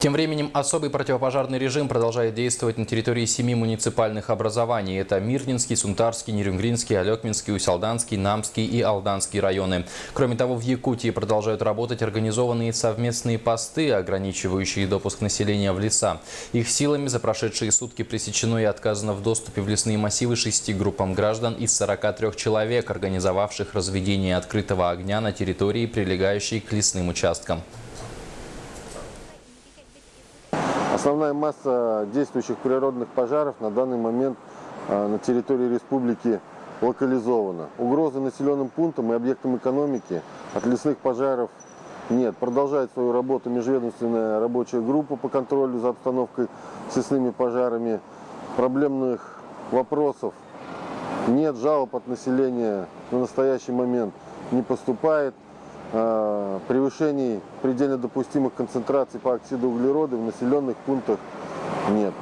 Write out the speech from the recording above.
Тем временем особый противопожарный режим продолжает действовать на территории 7 муниципальных образований. Это Мирнинский, Сунтарский, Нерюнгринский, Алекминский, Усялданский, Намский и Алданский районы. Кроме того, в Якутии продолжают работать организованные совместные посты, ограничивающие допуск населения в леса. Их силами за прошедшие сутки пресечено и отказано в доступе в лесные массивы 6 группам граждан из 43 человек, организовавших разведение открытого огня на территории, прилегающей к лесным участкам. Основная масса действующих природных пожаров на данный момент на территории республики локализована. Угрозы населенным пунктам и объектам экономики от лесных пожаров нет. Продолжает свою работу межведомственная рабочая группа по контролю за обстановкой с лесными пожарами. Проблемных вопросов нет, жалоб от населения на настоящий момент не поступает. Превышений предельно допустимых концентраций по оксиду углерода в населенных пунктах нет.